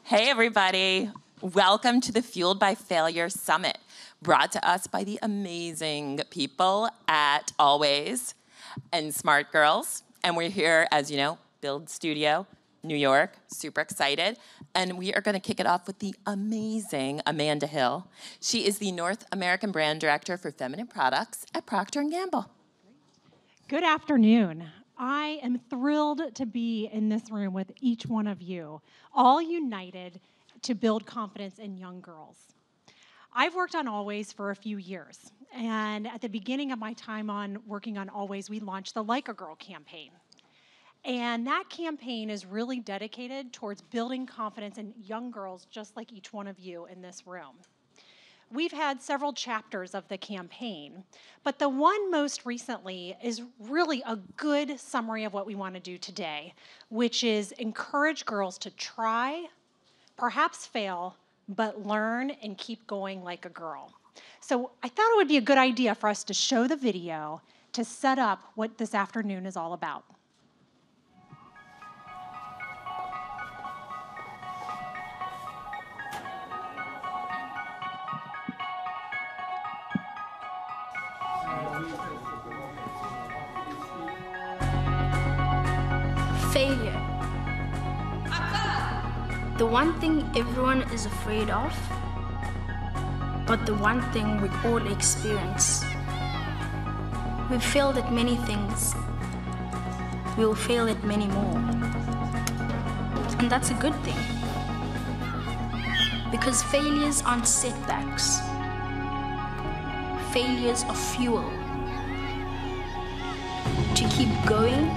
Hey, everybody. Welcome to the Fueled by Failure Summit, brought to us by the amazing people at Always and Smart Girls. And we're here, as you know, Build Studio, New York, super excited. And we are going to kick it off with the amazing Amanda Hill. She is the North American Brand Director for Feminine Products at Procter Gamble. Good afternoon. I am thrilled to be in this room with each one of you, all united to build confidence in young girls. I've worked on Always for a few years, and at the beginning of my time working on Always, we launched the Like a Girl campaign. And that campaign is really dedicated towards building confidence in young girls just like each one of you in this room. We've had several chapters of the campaign, but the one most recently is really a good summary of what we want to do today, which is encourage girls to try, perhaps fail, but learn and keep going like a girl. So I thought it would be a good idea for us to show the video to set up what this afternoon is all about. Failure. The one thing everyone is afraid of, but the one thing we all experience. We've failed at many things. We'll fail at many more. And that's a good thing. Because failures aren't setbacks. Failures are fuel. To keep going,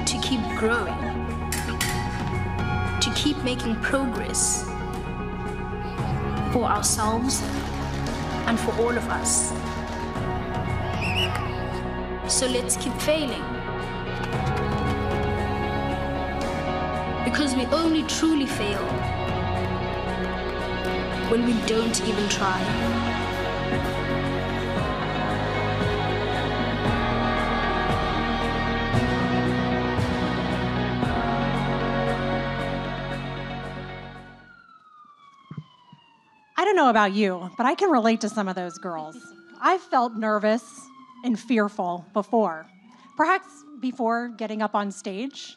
to keep growing, to keep making progress for ourselves and for all of us. So let's keep failing. Because we only truly fail when we don't even try. I don't know about you, but I can relate to some of those girls. I've felt nervous and fearful before. Perhaps before getting up on stage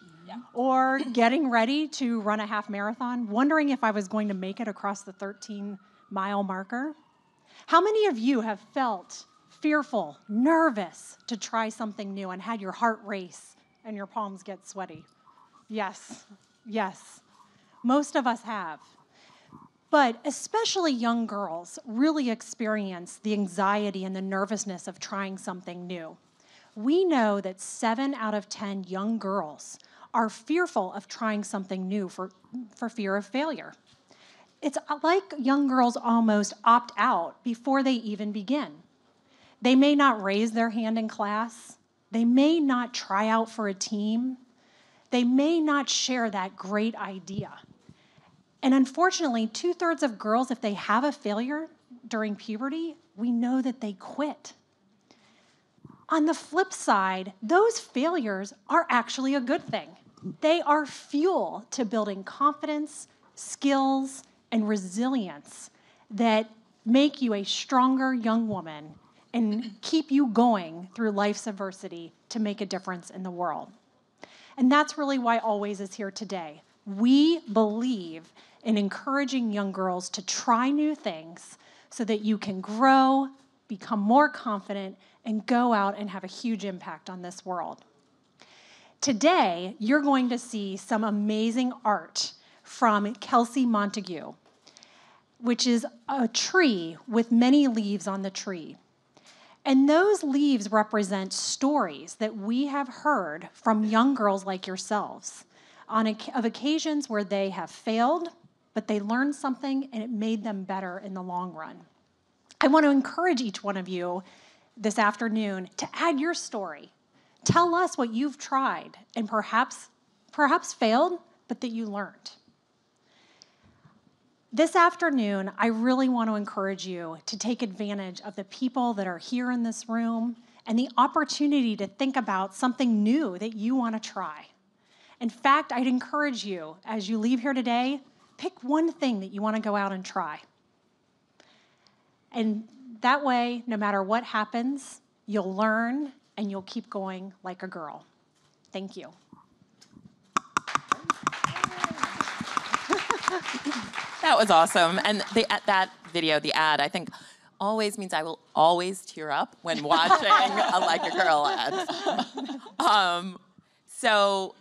or getting ready to run a half marathon, wondering if I was going to make it across the 13-mile marker. How many of you have felt fearful, nervous to try something new and had your heart race and your palms get sweaty? Yes, yes. Most of us have. But especially young girls really experience the anxiety and the nervousness of trying something new. We know that 7 out of 10 young girls are fearful of trying something new for fear of failure. It's like young girls almost opt out before they even begin. They may not raise their hand in class. They may not try out for a team. They may not share that great idea. And unfortunately, 2/3 of girls, if they have a failure during puberty, we know that they quit. On the flip side, those failures are actually a good thing. They are fuel to building confidence, skills, and resilience that make you a stronger young woman and keep you going through life's adversity to make a difference in the world. And that's really why Always is here today. We believe in encouraging young girls to try new things so that you can grow, become more confident, and go out and have a huge impact on this world. Today, you're going to see some amazing art from Kelsey Montague, which is a tree with many leaves on the tree. And those leaves represent stories that we have heard from young girls like yourselves of occasions where they have failed, but they learned something and it made them better in the long run. I want to encourage each one of you this afternoon to add your story. Tell us what you've tried and perhaps failed, but that you learned. This afternoon, I really want to encourage you to take advantage of the people that are here in this room and the opportunity to think about something new that you want to try. In fact, I'd encourage you, as you leave here today, Pick one thing that you want to go out and try. And that way, no matter what happens, you'll learn and you'll keep going like a girl. Thank you. That was awesome. And that video, the ad, I think always means I will always tear up when watching a Like a Girl ad. So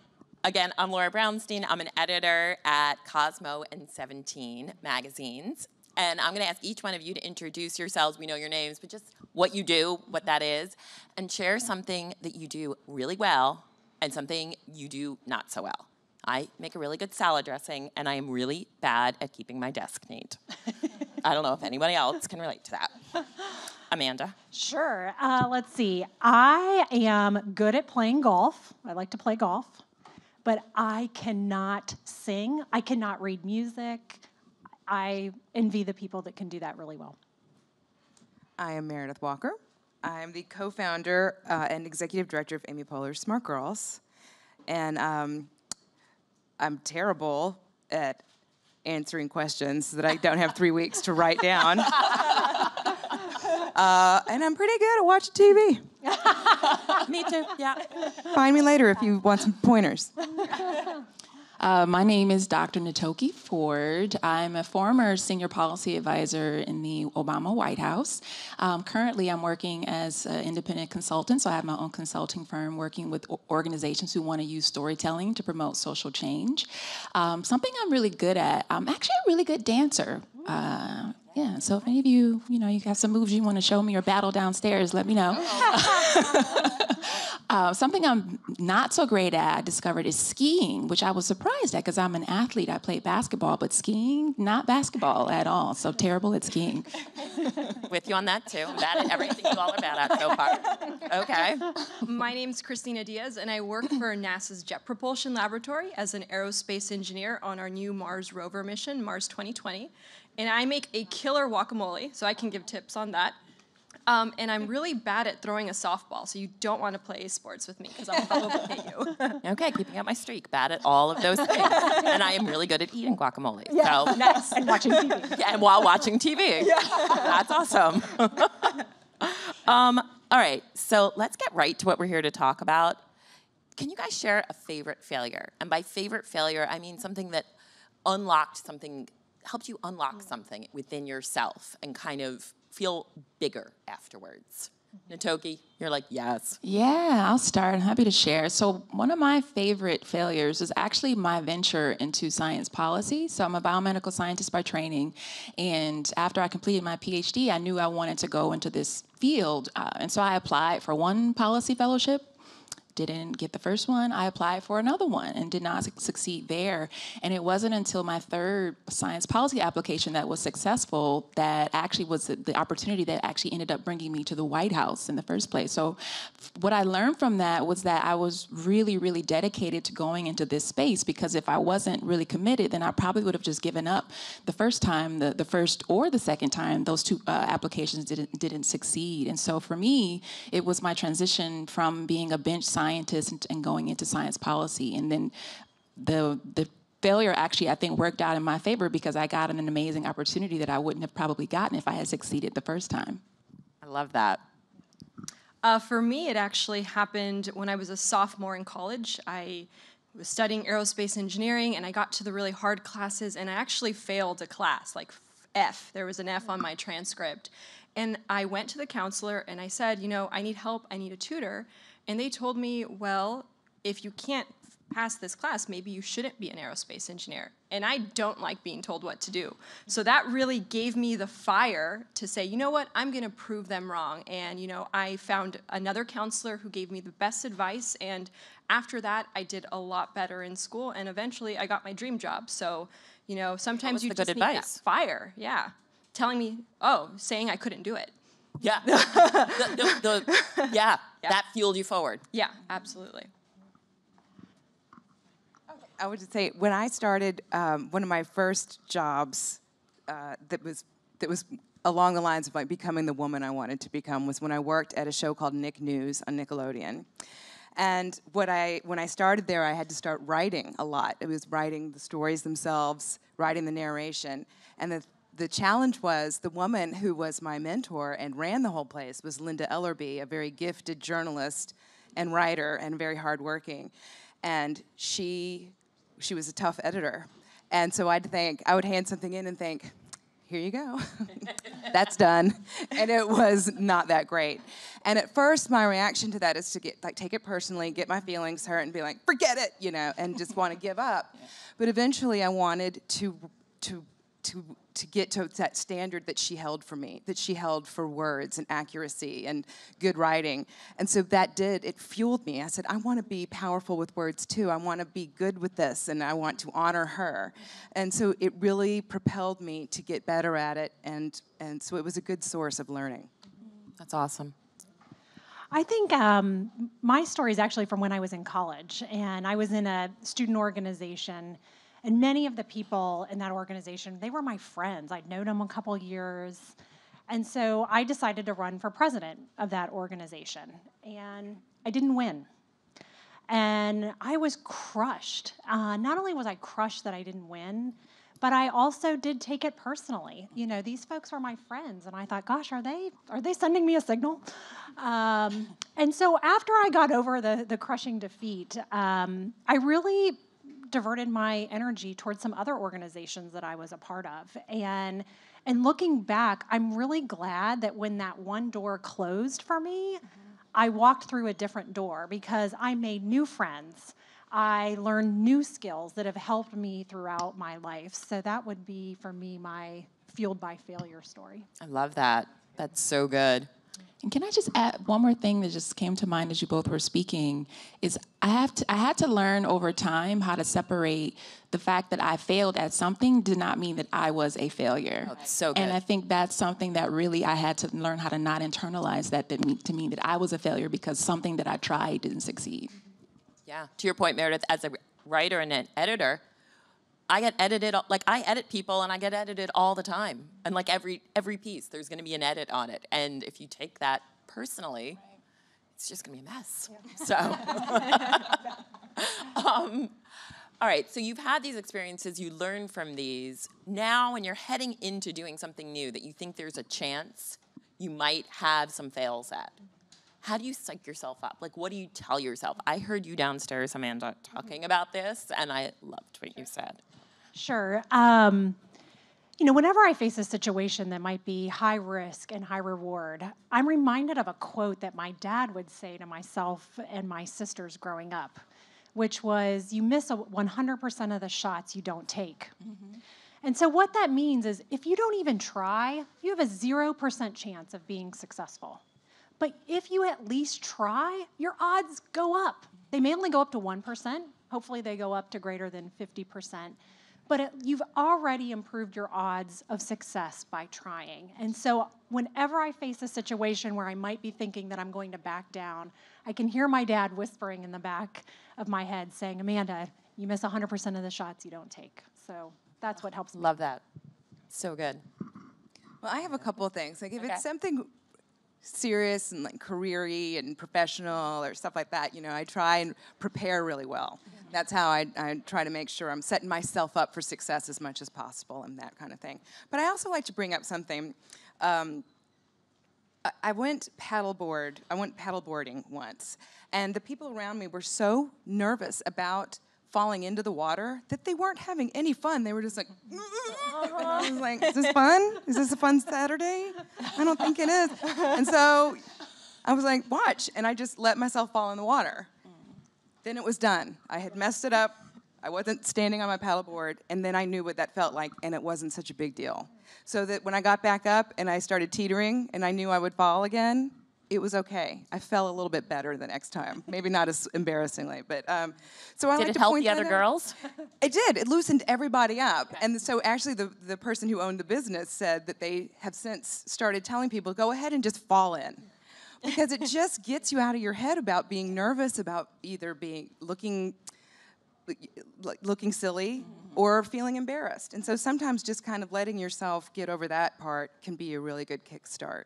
again, I'm Laura Brounstein. I'm an editor at Cosmo and 17 magazines. And I'm gonna ask each one of you to introduce yourselves. We know your names, but just what you do, what that is, and share something that you do really well and something you do not so well. I make a really good salad dressing, and I am really bad at keeping my desk neat. I don't know if anybody else can relate to that. Amanda? Sure. Let's see. I am good at playing golf. I like to play golf, but I cannot sing. I cannot read music. I envy the people that can do that really well. I am Meredith Walker. I'm the co-founder and executive director of Amy Poehler's Smart Girls. And I'm terrible at answering questions that I don't have 3 weeks to write down. And I'm pretty good at watching TV. Me too, yeah. Find me later if you want some pointers. My name is Dr. Knatokie Ford. I'm a former senior policy advisor in the Obama White House. Currently, I'm working as an independent consultant, so I have my own consulting firm working with organizations who want to use storytelling to promote social change. Something I'm really good at, I'm actually a really good dancer. Yeah, so if any of you, you have some moves you want to show me or battle downstairs, let me know. Something I'm not so great at, I discovered, is skiing, which I was surprised at because I'm an athlete. I played basketball, but skiing, not basketball at all. So terrible at skiing. With you on that, too. I'm bad at everything you all are bad at so far. Okay. My name's Christina Diaz, and I work for NASA's Jet Propulsion Laboratory as an aerospace engineer on our new Mars rover mission, Mars 2020. And I make a killer guacamole, so I can give tips on that. And I'm really bad at throwing a softball, so you don't want to play sports with me because I'll probably hit you. Okay, keeping up my streak. Bad at all of those things. And I am really good at eating guacamole. Yeah, so. nice. And watching TV. Yeah, and while watching TV. Yeah. That's awesome. All right, so let's get right to what we're here to talk about. Can you guys share a favorite failure? And by favorite failure, I mean something that helped you unlock something within yourself and kind of feel bigger afterwards. Knatokie, you're like, yes. Yeah, I'll start. I'm happy to share. So one of my favorite failures is actually my venture into science policy. So I'm a biomedical scientist by training. And after I completed my PhD, I knew I wanted to go into this field. And so I applied for one policy fellowship. Didn't get the first one. I applied for another one and did not succeed there. And it wasn't until my third science policy application that was successful that actually was the opportunity that actually ended up bringing me to the White House in the first place. So what I learned from that was that I was really, really dedicated to going into this space, because if I wasn't really committed, then I probably would have just given up the first time, the first or the second time those two applications didn't succeed. And so for me, it was my transition from being a bench scientist and going into science policy. And then the failure actually, I think, worked out in my favor because I got an amazing opportunity that I wouldn't have probably gotten if I had succeeded the first time. I love that. For me, it actually happened when I was a sophomore in college. I was studying aerospace engineering, and I got to the really hard classes, and I actually failed a class, like F. There was an F on my transcript. And I went to the counselor, and I said, I need help, I need a tutor. And they told me, well, if you can't pass this class, maybe you shouldn't be an aerospace engineer. And I don't like being told what to do. So that really gave me the fire to say, you know what, I'm going to prove them wrong. And, I found another counselor who gave me the best advice. And after that, I did a lot better in school. And eventually, I got my dream job. So, sometimes you just need that fire. Yeah. Telling me, saying I couldn't do it. Yeah. That fueled you forward. Yeah, absolutely. I would just say, when I started, one of my first jobs that was along the lines of like becoming the woman I wanted to become was when I worked at a show called Nick News on Nickelodeon. And when I started there, I had to start writing a lot. It was writing the stories themselves, writing the narration. And the challenge was the woman who was my mentor and ran the whole place was Linda Ellerby, a very gifted journalist and writer and very hardworking. And she was a tough editor. And so I would hand something in and think, here you go. That's done. And it was not that great. And at first, my reaction to that is to take it personally, get my feelings hurt, and be like, forget it, and just want to give up. But eventually, I wanted to get to that standard that she held for me, that she held for words and accuracy and good writing. And so it fueled me. I said, I want to be powerful with words too. I want to be good with this, and I want to honor her. And so it really propelled me to get better at it, and so it was a good source of learning. That's awesome. I think my story is actually from when I was in college, and I was in a student organization. And many of the people in that organization, they were my friends. I'd known them a couple years. And so I decided to run for president of that organization. And I didn't win. And I was crushed. Not only was I crushed that I didn't win, but I also did take it personally. These folks were my friends. And I thought, gosh, are they sending me a signal? And so after I got over the crushing defeat, I really diverted my energy towards some other organizations that I was a part of. And looking back, I'm really glad that when that one door closed for me, I walked through a different door because I made new friends. I learned new skills that have helped me throughout my life. So that would be, for me, my fueled by failure story. I love that. That's so good. And can I just add one more thing that just came to mind as you both were speaking, is I had to learn over time how to separate the fact that I failed at something did not mean that I was a failure. Oh, so good. And I think that's something that really I had to learn how to not internalize that to mean that I was a failure because something that I tried didn't succeed. Yeah, to your point, Meredith, as a writer and an editor, I get edited, I edit people and I get edited all the time. And every piece, there's gonna be an edit on it. And if you take that personally, it's just gonna be a mess. Yeah. So, all right, so you've had these experiences, you learn from these. Now when you're heading into doing something new that you think there's a chance you might have some fails at, how do you psych yourself up? What do you tell yourself? I heard you downstairs, Amanda, talking about this, and I loved what you said. Sure. Whenever I face a situation that might be high risk and high reward, I'm reminded of a quote that my dad would say to myself and my sisters growing up, which was, you miss 100% of the shots you don't take. Mm-hmm. And so what that means is if you don't even try, you have a 0% chance of being successful. But if you at least try, your odds go up. They may only go up to 1%. Hopefully they go up to greater than 50%. But you've already improved your odds of success by trying. And so whenever I face a situation where I might be thinking that I'm going to back down, I can hear my dad whispering in the back of my head saying, Amanda, you miss 100% of the shots you don't take. So that's what helps me. Love that. So good. Well, I have a couple of things. If it's something serious and career-y and professional or stuff like that, I try and prepare really well. That's how I try to make sure I'm setting myself up for success as much as possible and that kind of thing. But I also like to bring up something. I went paddleboarding once, and the people around me were so nervous about falling into the water that they weren't having any fun. They were just like, I was like, is this fun? Is this a fun Saturday? I don't think it is. And so I was like, watch. And I just let myself fall in the water. Then it was done. I had messed it up. I wasn't standing on my paddleboard. And then I knew what that felt like, and it wasn't such a big deal. So that when I got back up and I started teetering and I knew I would fall again, it was okay. I fell a little bit better the next time. Maybe not as embarrassingly, but so I like to point that out. Did it help the other girls? It did. It loosened everybody up. Okay. And so actually the person who owned the business said that they have since started telling people, go ahead and just fall in. Because it just gets you out of your head about being nervous, about either looking silly or feeling embarrassed. And so sometimes just kind of letting yourself get over that part can be a really good kickstart.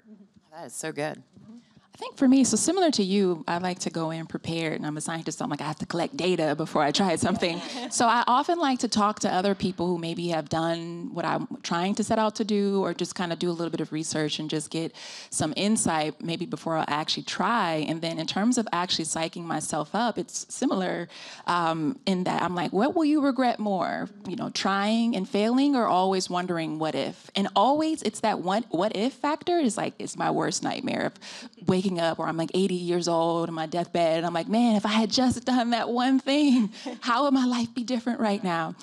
That is so good. I I think for me, so similar to you, I like to go in prepared, and I'm a scientist, so I'm like, I have to collect data before I try something. So I often like to talk to other people who maybe have done what I'm trying to set out to do, or just kind of do a little bit of research and just get some insight maybe before I actually try. And then in terms of actually psyching myself up, it's similar in that I'm like, what will you regret more? You know, trying and failing, or always wondering what if? And always it's that what if factor is like, it's my worst nightmare of waking up, or I'm like 80 years old on my deathbed, and I'm like, man, if I had just done that one thing, how would my life be different right now?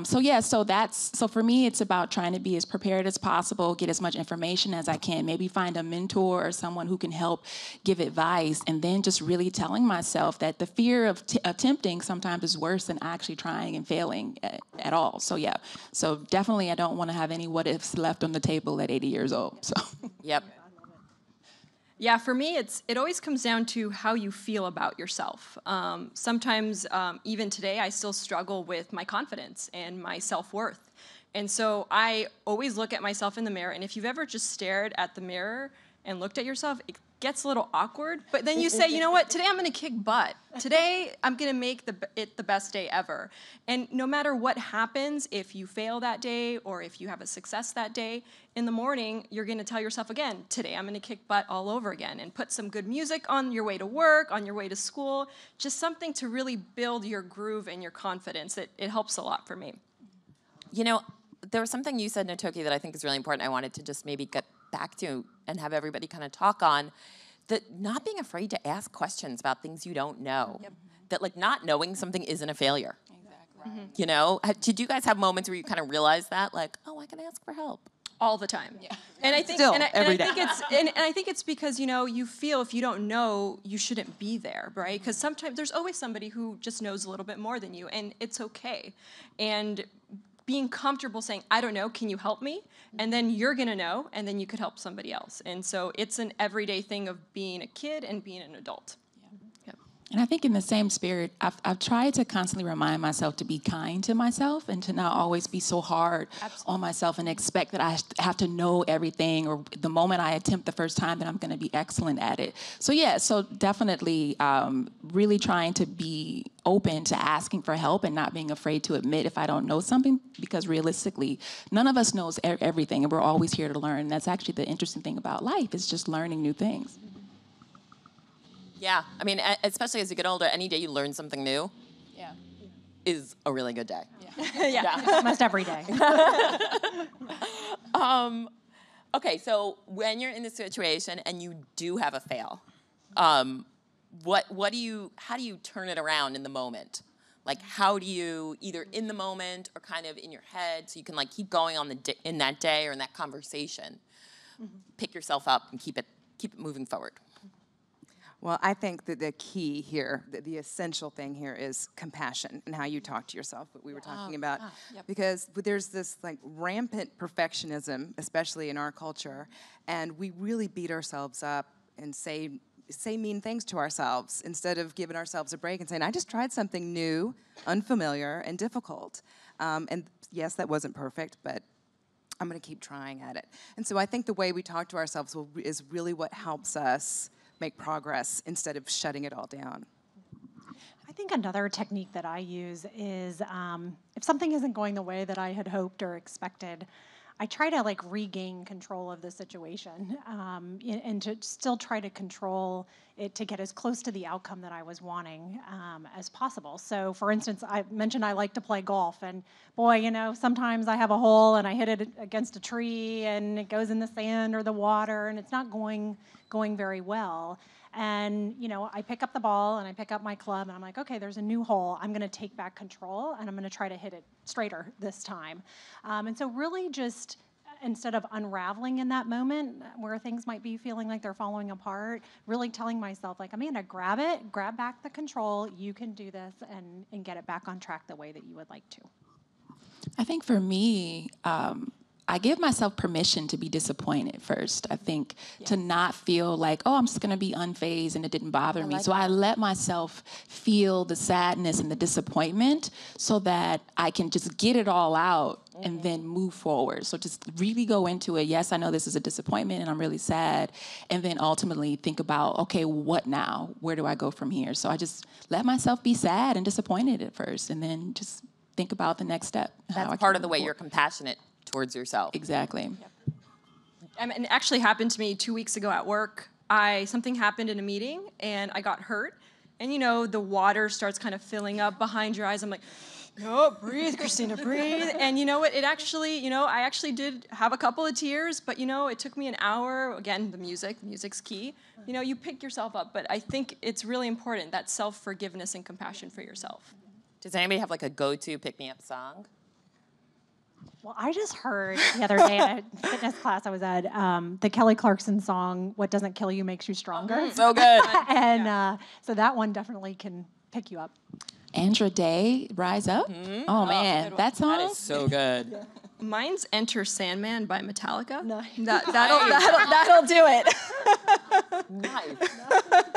So for me, it's about trying to be as prepared as possible, get as much information as I can, maybe find a mentor or someone who can help give advice, and then just really telling myself that the fear of attempting sometimes is worse than actually trying and failing at all. So definitely I don't want to have any what ifs left on the table at 80 years old. So. Yep. Yeah, for me, it always comes down to how you feel about yourself. Sometimes, even today, I still struggle with my confidence and my self-worth. And so I always look at myself in the mirror, and if you've ever just stared at the mirror and looked at yourself, it gets a little awkward. But then you say, you know what, today I'm going to kick butt. Today I'm going to make it the best day ever. And no matter what happens, if you fail that day or if you have a success that day, in the morning you're going to tell yourself again, today I'm going to kick butt all over again, and put some good music on your way to work, on your way to school, just something to really build your groove and your confidence. It helps a lot for me. You know, there was something you said, Knatokie, that I think is really important. I wanted to just maybe get back to and have everybody kind of talk on, that not being afraid to ask questions about things you don't know. Yep. That like not knowing something isn't a failure. Exactly. Mm-hmm. You know, did you guys have moments where you kind of realized that, like, oh, I can ask for help? All the time. Yeah. And I think I think it's because, you know, you feel if you don't know, you shouldn't be there, right? Because sometimes there's always somebody who just knows a little bit more than you, and it's okay. And being comfortable saying, I don't know, can you help me? And then you're gonna know, and then you could help somebody else. And so it's an everyday thing of being a kid and being an adult. And I think in the same spirit, I've tried to constantly remind myself to be kind to myself and to not always be so hard on myself and expect that I have to know everything, or the moment I attempt the first time that I'm going to be excellent at it. So definitely really trying to be open to asking for help and not being afraid to admit if I don't know something, because realistically, none of us knows everything, and we're always here to learn. And that's actually the interesting thing about life, is just learning new things. Yeah, I mean, especially as you get older, any day you learn something new is a really good day. Yeah. Almost every day. Okay, so when you're in this situation and you do have a fail, how do you turn it around in the moment? Like, how do you, either in the moment or kind of in your head, so you can like keep going on in that day or in that conversation, pick yourself up and keep it moving forward? Well, I think that the key here, the essential thing here, is compassion and how you talk to yourself, what we were talking about. Because there's this like rampant perfectionism, especially in our culture, and we really beat ourselves up and say mean things to ourselves instead of giving ourselves a break and saying, I just tried something new, unfamiliar, and difficult. And yes, that wasn't perfect, but I'm going to keep trying at it. And so I think the way we talk to ourselves is really what helps us make progress instead of shutting it all down. I think another technique that I use is if something isn't going the way that I had hoped or expected, I try to like regain control of the situation and to still try to control it to get as close to the outcome that I was wanting as possible. So for instance, I mentioned I like to play golf, and boy, you know, sometimes I have a hole and I hit it against a tree and it goes in the sand or the water and it's not going very well. And, you know, I pick up the ball and I pick up my club and I'm like, okay, there's a new hole. I'm going to take back control and I'm going to try to hit it straighter this time. And so really just instead of unraveling in that moment where things might be feeling like they're falling apart, really telling myself, like, Amanda, grab back the control. You can do this and get it back on track the way that you would like to. I think for me, I give myself permission to be disappointed first. I think to not feel like, oh, I'm just going to be unfazed and it didn't bother me. So I let myself feel the sadness and the disappointment so that I can just get it all out and then move forward. So just really go into it. Yes, I know this is a disappointment and I'm really sad. And then ultimately think about, okay, what now? Where do I go from here? So I just let myself be sad and disappointed at first and then just think about the next step. That's part of the way you're compassionate towards yourself. Exactly. And it actually happened to me 2 weeks ago at work. Something happened in a meeting, and I got hurt. And, you know, the water starts kind of filling up behind your eyes. I'm like, no, breathe, Christina, breathe. And you know what? It actually, you know, I actually did have a couple of tears, but, you know, it took me an hour. Again, music's key. You know, you pick yourself up. But I think it's really important, that self-forgiveness and compassion for yourself. Does anybody have like a go-to pick-me-up song? Well, I just heard the other day at a fitness class I was at, the Kelly Clarkson song, What Doesn't Kill You Makes You Stronger. So good. And so that one definitely can pick you up. Andra Day, Rise Up. Oh, man, that song? That is so good. Mine's Enter Sandman by Metallica. Nice. That'll do it. Nice.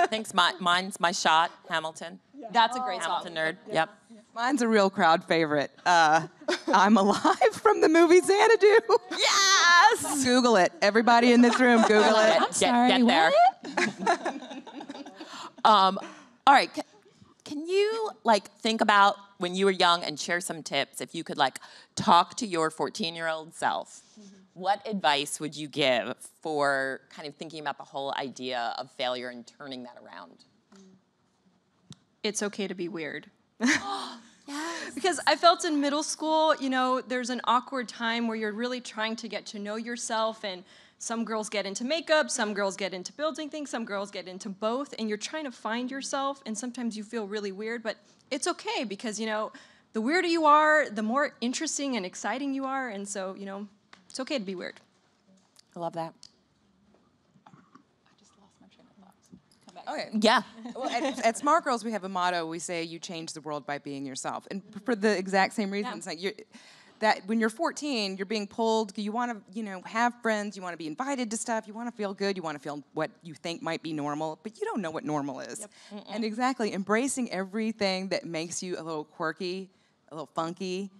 Thanks. Mine's My Shot, Hamilton. That's a great Hamilton song. nerd. Yep. Mine's a real crowd favorite. I'm Alive from the movie Xanadu. Yes! Google it. Everybody in this room, Google it. I'm sorry, Get there. All right. Can you like think about when you were young and share some tips? If you could like talk to your 14-year-old self, what advice would you give for kind of thinking about the whole idea of failure and turning that around? It's okay to be weird. Because I felt in middle school, you know, there's an awkward time where you're really trying to get to know yourself, and some girls get into makeup, some girls get into building things, some girls get into both, and you're trying to find yourself, and sometimes you feel really weird, but it's okay because, you know, the weirder you are, the more interesting and exciting you are, and so, you know, it's okay to be weird. I love that. Okay. Yeah. Well, at Smart Girls, we have a motto. We say, "You change the world by being yourself," and for the exact same reasons. Like that when you're 14, you're being pulled. You want to, you know, have friends. You want to be invited to stuff. You want to feel good. You want to feel what you think might be normal, but you don't know what normal is. Yep. And exactly, embracing everything that makes you a little quirky, a little funky.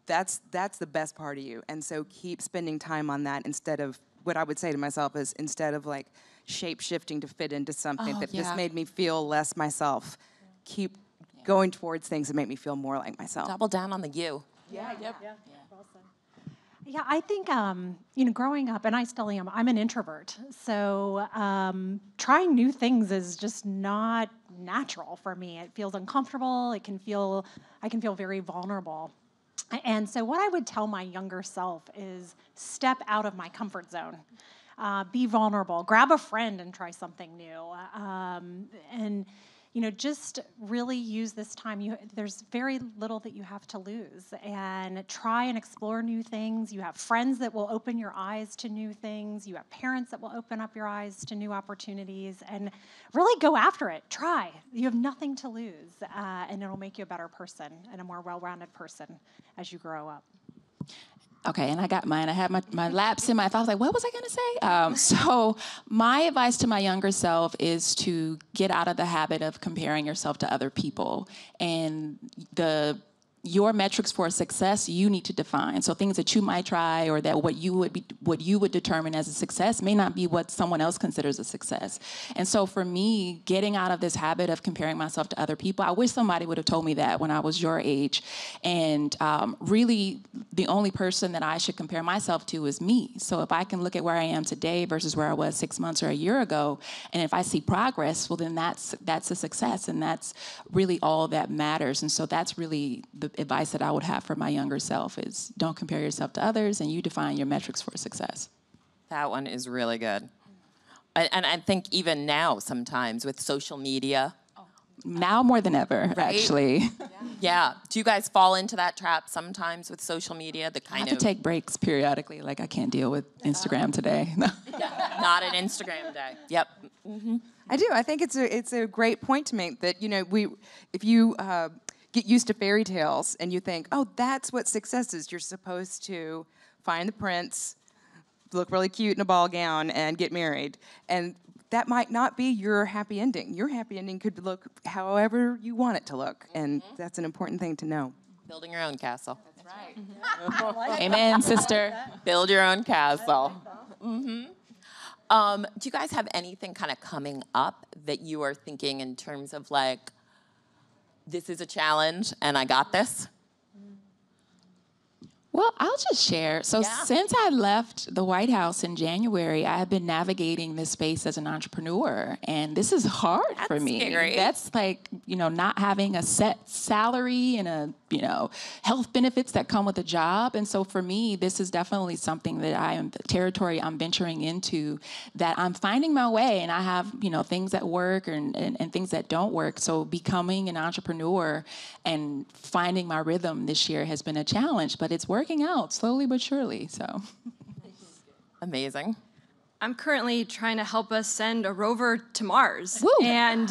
That's the best part of you. And so keep spending time on that instead of what I would say to myself is instead of like shape-shifting to fit into something that just made me feel less myself. Keep going towards things that make me feel more like myself. Double down on the you. Yeah. Well said. Yeah, I think, you know, growing up, and I still am, I'm an introvert. So trying new things is just not natural for me. It feels uncomfortable. I can feel very vulnerable. And so what I would tell my younger self is step out of my comfort zone. Be vulnerable. Grab a friend and try something new. And, you know, just really use this time. There's very little that you have to lose. And try and explore new things. You have friends that will open your eyes to new things. You have parents that will open up your eyes to new opportunities. And really go after it. Try. You have nothing to lose. And it'll make you a better person and a more well-rounded person as you grow up. Okay, and I got mine. I had my lapse in my thoughts. Like, what was I going to say? So my advice to my younger self is to get out of the habit of comparing yourself to other people. And your metrics for success, you need to define. So things that you might try or that what you would determine as a success may not be what someone else considers a success. And so for me, getting out of this habit of comparing myself to other people, I wish somebody would have told me that when I was your age. And really, the only person that I should compare myself to is me. So if I can look at where I am today versus where I was 6 months or a year ago, and if I see progress, well, then that's a success, and that's really all that matters. And so that's really the advice that I would have for my younger self is don't compare yourself to others, and you define your metrics for success. That one is really good. And I think even now sometimes with social media. Now more than ever, right? Actually. Yeah. Do you guys fall into that trap sometimes with social media? I have to take breaks periodically. Like I can't deal with Instagram today. Yeah, not an Instagram day. Yep. Mm-hmm. I do. I think it's a great point to make that, you know, if you get used to fairy tales and you think, oh, that's what success is. You're supposed to find the prince, look really cute in a ball gown, and get married. And that might not be your happy ending. Your happy ending could look however you want it to look, and that's an important thing to know. Building your own castle. That's right. Amen, sister. Build your own castle. Do you guys have anything kind of coming up that you are thinking in terms of like, this is a challenge and I got this? Well, I'll just share. So Yeah. since I left the White House in January, I have been navigating this space as an entrepreneur, and this is hard for That's me. scary. That's like, not having a set salary and health benefits that come with a job. And so for me, this is definitely something that the territory I'm venturing into, that I'm finding my way, and I have, things that work and things that don't work. So becoming an entrepreneur and finding my rhythm this year has been a challenge, but it's working out slowly but surely. So Amazing. I'm currently trying to help us send a rover to Mars. Woo. And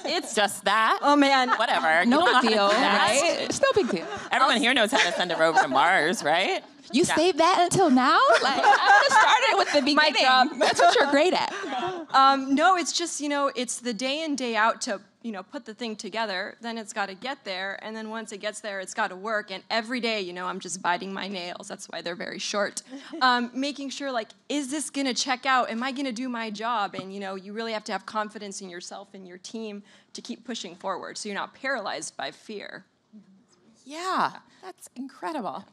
it's Just that? oh man. Whatever. You no don't know big how deal, to do that. right? It's no big deal. Everyone here knows how to send a rover to Mars, right? You saved that until now? Like, I would have started with the beginning. job. That's what you're great at. No, it's just, it's the day in, day out to, put the thing together. Then it's got to get there. And then once it gets there, it's got to work. And every day, I'm just biting my nails. That's why they're very short. Making sure, like, is this going to check out? Am I going to do my job? And, you really have to have confidence in yourself and your team to keep pushing forward so you're not paralyzed by fear. Yeah, that's incredible.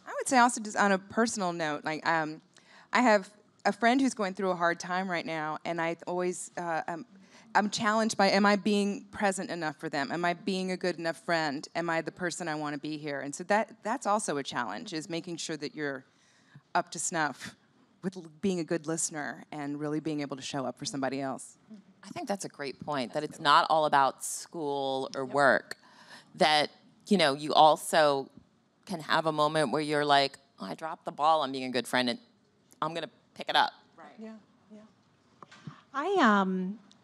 I would say also just on a personal note, like I have a friend who's going through a hard time right now, and I always I'm challenged by, am I being present enough for them? Am I being a good enough friend? Am I the person I want to be here? And so that's also a challenge, is making sure that you're up to snuff with being a good listener and really being able to show up for somebody else. I think that's a great point, that it's not all about school or work, that, you also can have a moment where you're like, oh, I dropped the ball on being a good friend, and I'm going to pick it up. Right. Yeah.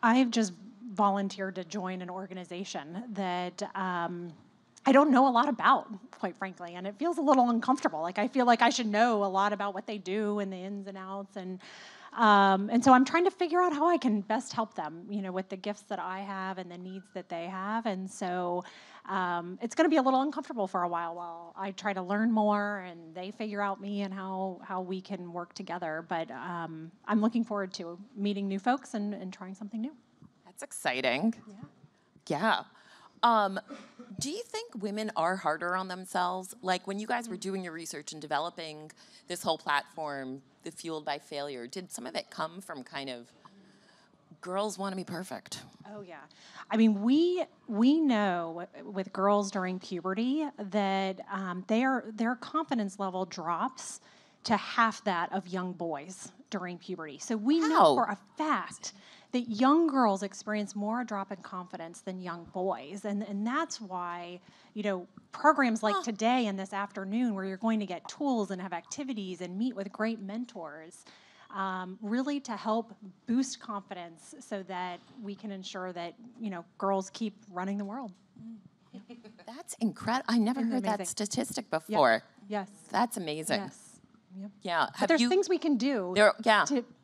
I've just volunteered to join an organization that I don't know a lot about, quite frankly, and it feels a little uncomfortable. Like, I feel like I should know a lot about what they do and the ins and outs, and so I'm trying to figure out how I can best help them, with the gifts that I have and the needs that they have. And so it's going to be a little uncomfortable for a while I try to learn more and they figure out me and how we can work together. But I'm looking forward to meeting new folks and trying something new. That's exciting. Yeah. Do you think women are harder on themselves? Like, when you guys were doing your research and developing this whole platform, the Fueled by Failure, did some of it come from kind of girls want to be perfect? Oh, yeah. I mean, we know with girls during puberty that their confidence level drops to half that of young boys during puberty. So we know for a fact that young girls experience more drop in confidence than young boys. And that's why, programs like today and this afternoon, where you're going to get tools and have activities and meet with great mentors, really to help boost confidence so that we can ensure that, girls keep running the world. That's incredible. I never heard that amazing? statistic before. Yes. That's amazing. Yes. Yep. Yeah. But there's things we can do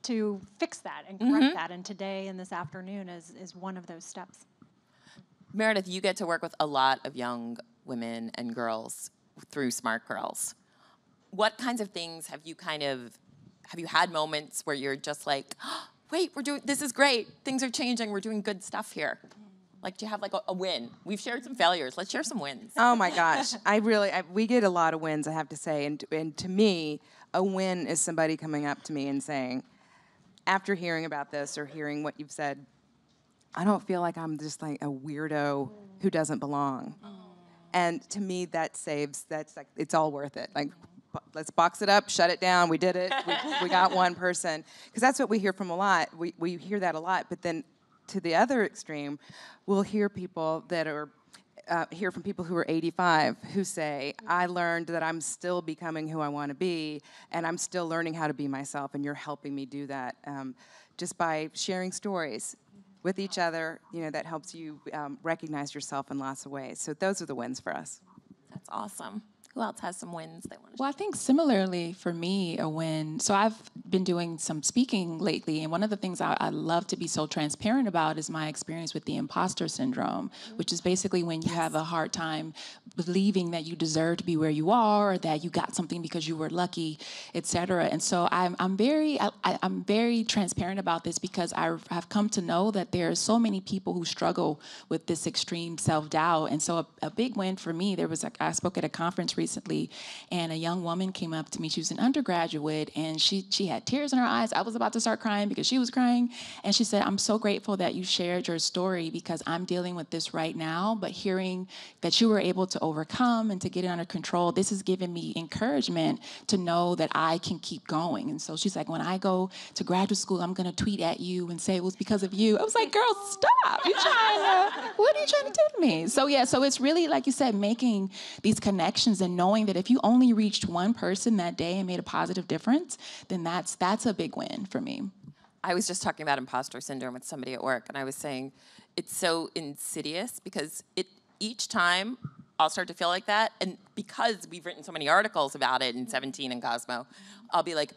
to fix that and correct that. And today and this afternoon is one of those steps. Meredith, you get to work with a lot of young women and girls through Smart Girls. What kinds of things have you had moments where you're just like, oh, wait, this is great. Things are changing. We're doing good stuff here. Like, do you have like a win? We've shared some failures. Let's share some wins. Oh my gosh, we get a lot of wins, I have to say, and to me, a win is somebody coming up to me and saying, after hearing about this or hearing what you've said, I don't feel like I'm just like a weirdo who doesn't belong. And to me, that's like, it's all worth it. Like, let's box it up, shut it down. We did it. We got one person, because that's what we hear from a lot. We hear that a lot, but then to the other extreme, we'll hear people that are hear from people who are 85 who say, I learned that I'm still becoming who I want to be, and I'm still learning how to be myself, and you're helping me do that just by sharing stories with each other. That helps you recognize yourself in lots of ways. So those are the wins for us. That's awesome. Who else has some wins they want to share? Well, I think similarly for me, a win. So I've been doing some speaking lately, and one of the things I love to be so transparent about is my experience with the imposter syndrome, which is basically when you have a hard time believing that you deserve to be where you are, or that you got something because you were lucky, et cetera. And so I'm very transparent about this because I've come to know that there are so many people who struggle with this extreme self-doubt. And so a big win for me, I spoke at a conference recently, and a young woman came up to me. She was an undergraduate, and she had tears in her eyes. I was about to start crying because she was crying, and she said, "I'm so grateful that you shared your story because I'm dealing with this right now, but hearing that you were able to overcome and to get it under control, this has given me encouragement to know that I can keep going." And so she's like, "When I go to graduate school, I'm going to tweet at you and say it was because of you." I was like, "Girl, stop. What are you trying to do to me?" So yeah, so it's really, like you said, making these connections and knowing that if you only reached one person that day and made a positive difference, then that's a big win for me. I was just talking about imposter syndrome with somebody at work, and I was saying it's so insidious because each time I'll start to feel like that, and because we've written so many articles about it in 17 and Cosmo, I'll be like,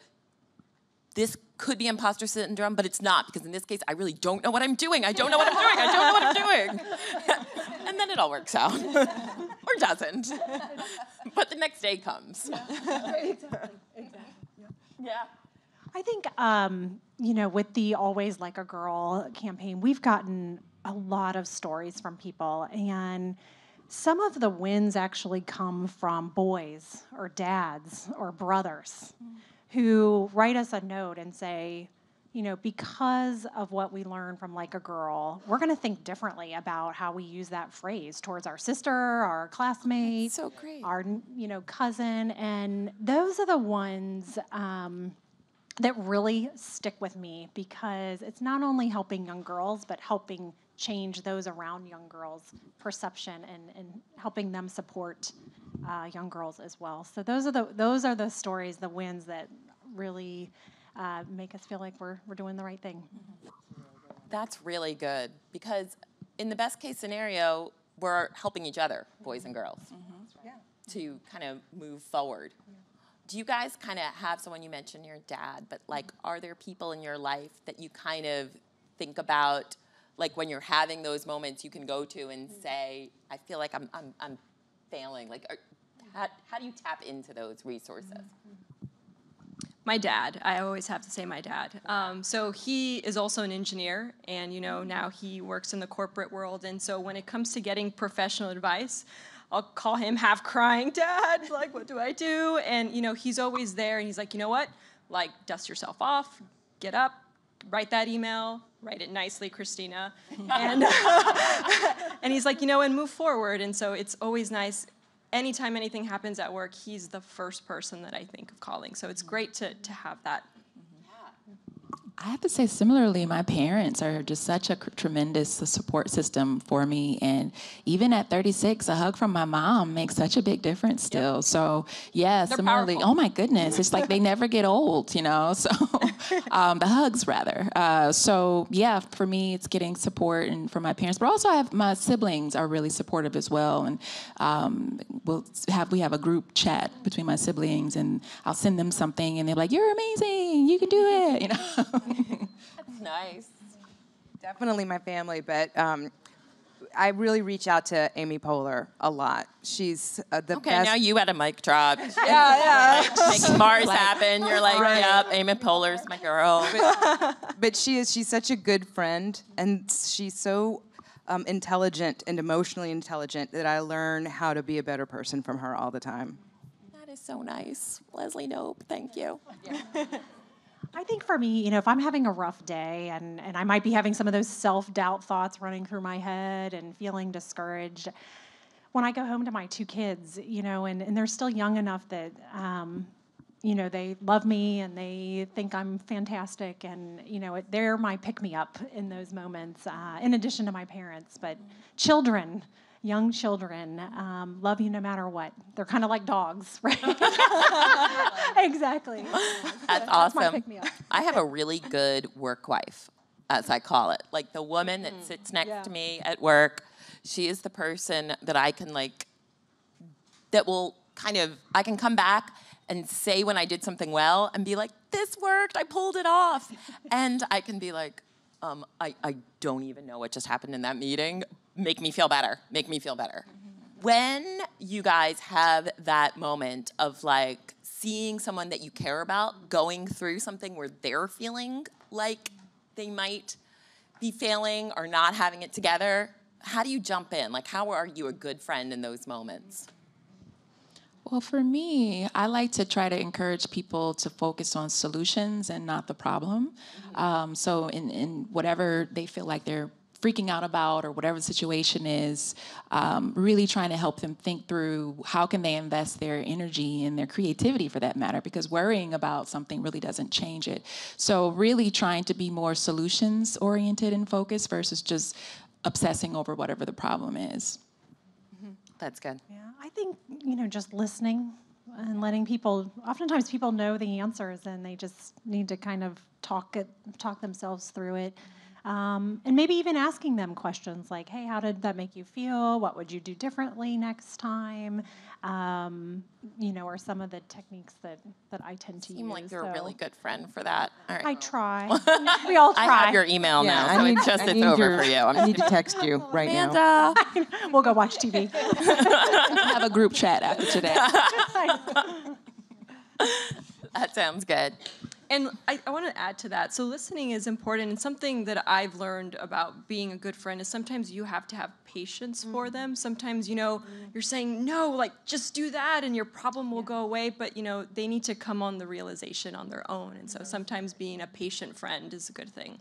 this could be imposter syndrome, but it's not, because in this case, I really don't know what I'm doing. I don't know what I'm doing. I don't know what I'm doing. And then it all works out. Or doesn't. But the next day comes. Exactly. Yeah. I think, with the Always Like a Girl campaign, we've gotten a lot of stories from people, and some of the wins actually come from boys or dads or brothers who write us a note and say, because of what we learned from Like a Girl, we're going to think differently about how we use that phrase towards our sister, our classmate, so great. our cousin, and those are the ones that really stick with me because it's not only helping young girls, but helping change those around young girls' perception and helping them support young girls as well. So those are the stories, the wins that really make us feel like we're doing the right thing. That's really good, because in the best case scenario, we're helping each other, boys and girls, to kind of move forward. Do you guys kind of have someone, you mentioned your dad, but are there people in your life that you kind of think about, when you're having those moments you can go to and say, I feel like I'm failing? How do you tap into those resources? My dad. I always have to say my dad. So he is also an engineer, and now he works in the corporate world. And so when it comes to getting professional advice, I'll call him half crying, "Dad, what do I do?" And he's always there, and he's like, "You know what? Dust yourself off, get up, write that email, write it nicely, Christina," and and he's like, and move forward. And so it's always nice. Anytime anything happens at work, he's the first person that I think of calling. So it's great to have that. I have to say, similarly, my parents are just such a tremendous support system for me. And even at 36, a hug from my mom makes such a big difference still. Yep. So, yeah, they're similarly, powerful. Oh my goodness, it's like they never get old, So, the hugs, rather. So, yeah, for me, it's getting support and from my parents. But also, my siblings are really supportive as well. And we have a group chat between my siblings, and I'll send them something, and they're like, "You're amazing, you can do it," That's nice. Definitely my family, but I really reach out to Amy Poehler a lot. She's the best. Okay, now you had a mic drop. Yeah. Making Mars happen. You're like, yep, Amy Poehler's my girl. But she's such a good friend, and she's so intelligent and emotionally intelligent that I learn how to be a better person from her all the time. That is so nice. Leslie Nope, thank you. Yeah. I think for me, if I'm having a rough day and I might be having some of those self-doubt thoughts running through my head and feeling discouraged, when I go home to my two kids, and they're still young enough that, they love me and they think I'm fantastic, and, they're my pick-me-up in those moments, in addition to my parents. But young children love you no matter what. They're kind of like dogs, right? Exactly. That's my awesome. pick-me-up. I have a really good work wife, as I call it. The woman that sits next to me at work, she is the person that I can that will I can come back and say when I did something well and be like, this worked, I pulled it off. And I can be like, I don't even know what just happened in that meeting. Make me feel better, make me feel better. When you guys have that moment of like seeing someone that you care about going through something where they're feeling like they might be failing or not having it together, how do you jump in? Like, how are you a good friend in those moments? Well, for me, I like to try to encourage people to focus on solutions and not the problem. So in whatever they feel like they're freaking out about or whatever the situation is, really trying to help them think through how can they invest their energy and their creativity for that matter, because worrying about something really doesn't change it. So really trying to be more solutions oriented and focused versus just obsessing over whatever the problem is. That's good. Yeah, I think, just listening and letting people, oftentimes people know the answers and they just need to kind of talk themselves through it. And maybe even asking them questions like, hey, how did that make you feel? What would you do differently next time? Or some of the techniques that I tend to use. Seem like you're a really good friend for that. All right. I try. We all try. I have your email now, so it's over for you. I need to text you right now. Amanda. We'll go watch TV. Have a group chat after today. That sounds good. And I want to add to that. So listening is important, and something that I've learned about being a good friend is sometimes you have to have patience for them. Sometimes, you're saying, no, like, just do that, and your problem will go away. But, they need to come on the realization on their own. And so sometimes being a patient friend is a good thing.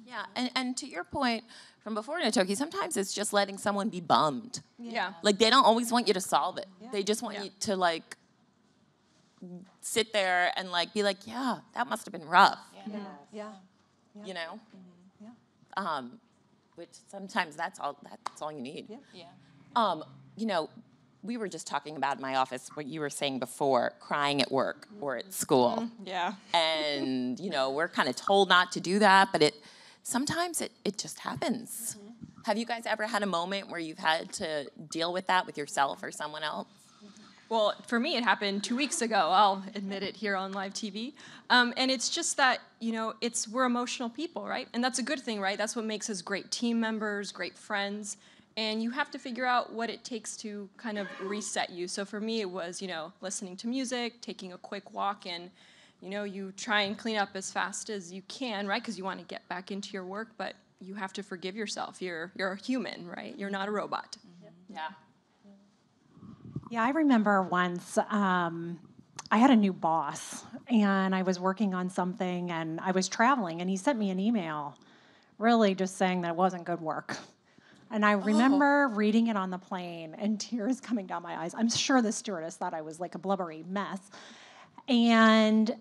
Yeah, and to your point from before, Knatokie, sometimes it's just letting someone be bummed. Yeah. Like, they don't always want you to solve it. Yeah. They just want you to, like, sit there and like be like, yeah, that must have been rough. Yeah. You know? Yeah. Which sometimes that's all you need. Yeah. We were just talking about in my office what you were saying before, crying at work or at school. Yeah. And, we're kind of told not to do that, but sometimes it just happens. Have you guys ever had a moment where you've had to deal with that with yourself or someone else? Well, for me, it happened 2 weeks ago. I'll admit it here on live TV. And it's just that, we're emotional people, right? And that's a good thing, right? That's what makes us great team members, great friends. And you have to figure out what it takes to kind of reset you. So for me, it was, listening to music, taking a quick walk, and, you try and clean up as fast as you can, right? Because you want to get back into your work, but you have to forgive yourself. You're a human, right? You're not a robot. Yeah. Yeah, I remember once I had a new boss, and I was working on something, and I was traveling, and he sent me an email really just saying that it wasn't good work. And I remember reading it on the plane and tears coming down my eyes. I'm sure the stewardess thought I was like a blubbery mess. And,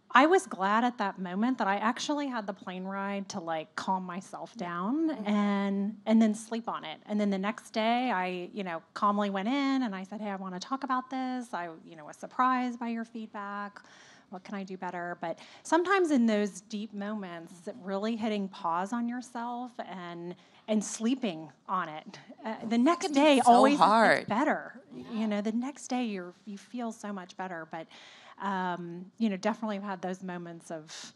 I was glad at that moment that I actually had the plane ride to like calm myself down and then sleep on it. And then the next day I, calmly went in and I said, hey, I want to talk about this. I, was surprised by your feedback. What can I do better? But sometimes in those deep moments, really hitting pause on yourself and sleeping on it. The next day so always hard. is better. The next day you feel so much better. But definitely have had those moments of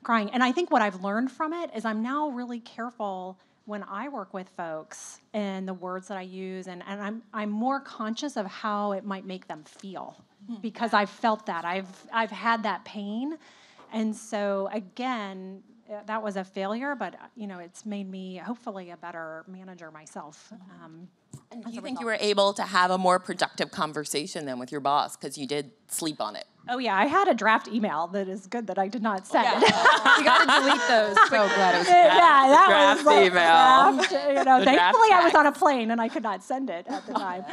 crying. And I think what I've learned from it is I'm now really careful when I work with folks and the words that I use, and I'm more conscious of how it might make them feel because I've felt that. I've had that pain. And so again, that was a failure, but it's made me hopefully a better manager myself. And do you think you were able to have a more productive conversation then with your boss because you did sleep on it? Oh yeah, I had a draft email that is good that I did not send. You got to delete those. So glad it was that draft was like email. draft, thankfully I was text. on a plane and I could not send it at the time.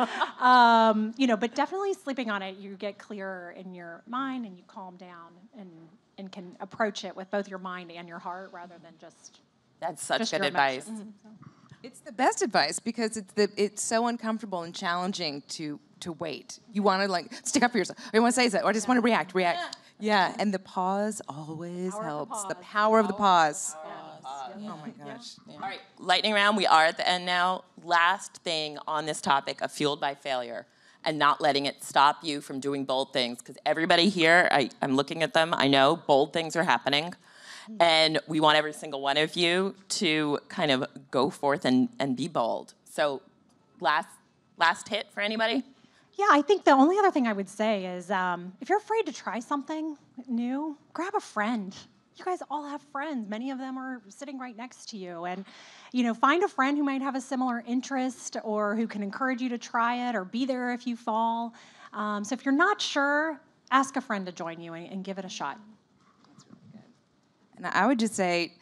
But definitely sleeping on it, you get clearer in your mind and you calm down and can approach it with both your mind and your heart rather than just. That's such Just good your advice. emotions. It's the best advice because it's so uncomfortable and challenging to wait. You want to like stick up for yourself. Or you want to say something. Or just want to react. Yeah, and the pause always helps. The power of the pause. Oh my gosh. All right, lightning round. We are at the end now. Last thing on this topic of fueled by failure. and not letting it stop you from doing bold things. Because everybody here, I'm looking at them, I know bold things are happening. And we want every single one of you to kind of go forth and be bold. So last hit for anybody? Yeah, I think the only other thing I would say is if you're afraid to try something new, grab a friend. You guys all have friends. Many of them are sitting right next to you. And, find a friend who might have a similar interest or who can encourage you to try it or be there if you fall. So if you're not sure, ask a friend to join you and give it a shot. That's really good. And I would just say,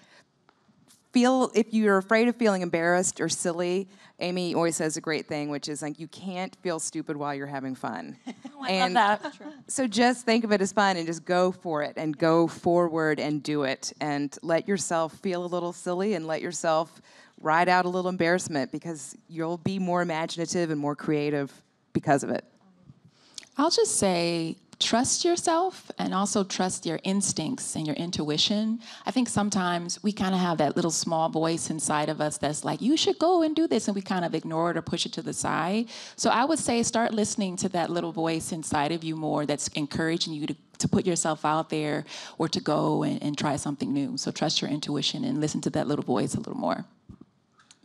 if you're afraid of feeling embarrassed or silly, Amy always says a great thing, which is like, you can't feel stupid while you're having fun. I love that. So just think of it as fun and just go for it and go forward and do it and let yourself feel a little silly and let yourself ride out a little embarrassment because you'll be more imaginative and more creative because of it. I'll just say, trust yourself and also trust your instincts and your intuition. I think sometimes we kind of have that little small voice inside of us that's like, you should go and do this, and we kind of ignore it or push it to the side. So I would say start listening to that little voice inside of you more that's encouraging you to put yourself out there or to go and try something new. So trust your intuition and listen to that little voice a little more.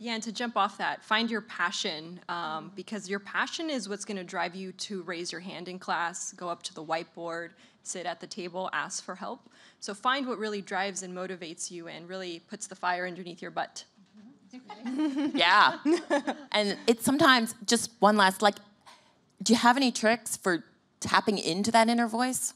Yeah, and to jump off that, find your passion, because your passion is what's going to drive you to raise your hand in class, go up to the whiteboard, sit at the table, ask for help. So find what really drives and motivates you and really puts the fire underneath your butt. Yeah. And it's sometimes just one last, do you have any tricks for tapping into that inner voice?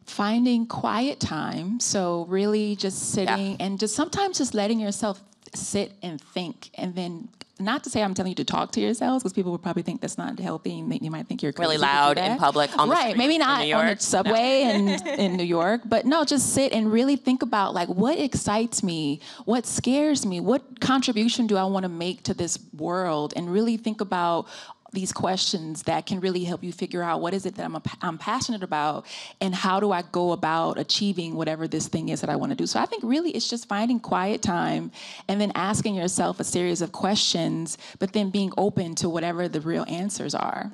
Finding quiet time, so really just sitting and just sometimes just letting yourself sit and think, and then not to say I'm telling you to talk to yourselves because people would probably think that's not healthy and you might think you're crazy really loud in public on the street maybe not in New York. on the subway in New York, but no, just sit and really think about what excites me, what scares me, what contribution do I want to make to this world, and really think about these questions that can really help you figure out what is it that I'm passionate about and how do I go about achieving whatever this thing is that I want to do. So I think really it's just finding quiet time and then asking yourself a series of questions, but then being open to whatever the real answers are.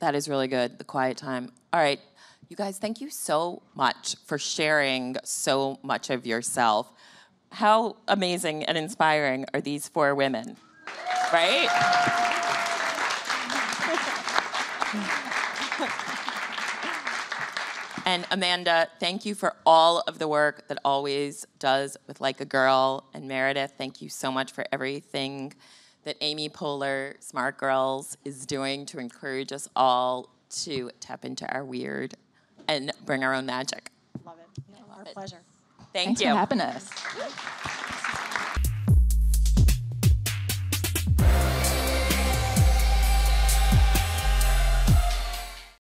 That is really good, the quiet time. All right, you guys, thank you so much for sharing so much of yourself. How amazing and inspiring are these four women, right? And Amanda, thank you for all of the work that Always does with Like a Girl. And Meredith, thank you so much for everything that Amy Poehler, Smart Girls, is doing to encourage us all to tap into our weird and bring our own magic. Love it. Our pleasure. Thank Thanks you. for having us.